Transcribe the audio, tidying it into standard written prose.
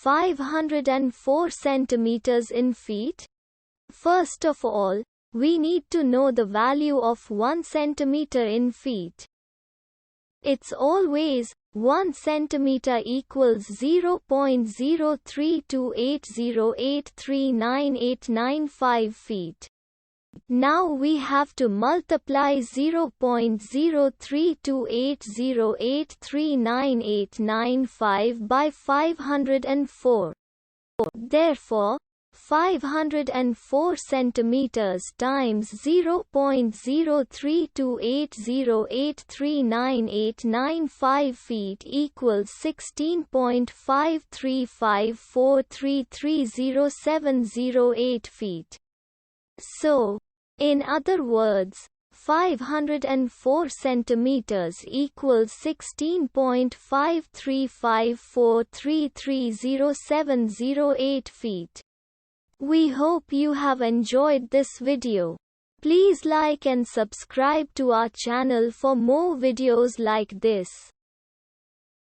504 centimeters in feet? First of all, we need to know the value of 1 centimeter in feet. It's always 1 centimeter equals 0.03280839895 feet. Now we have to multiply 0.03280839895 by 504. Therefore, 504 centimeters times 0.03280839895 feet equals 16.53543300708 feet. So, in other words, 504 centimeters equals 16.53543300708 feet. We hope you have enjoyed this video. Please like and subscribe to our channel for more videos like this.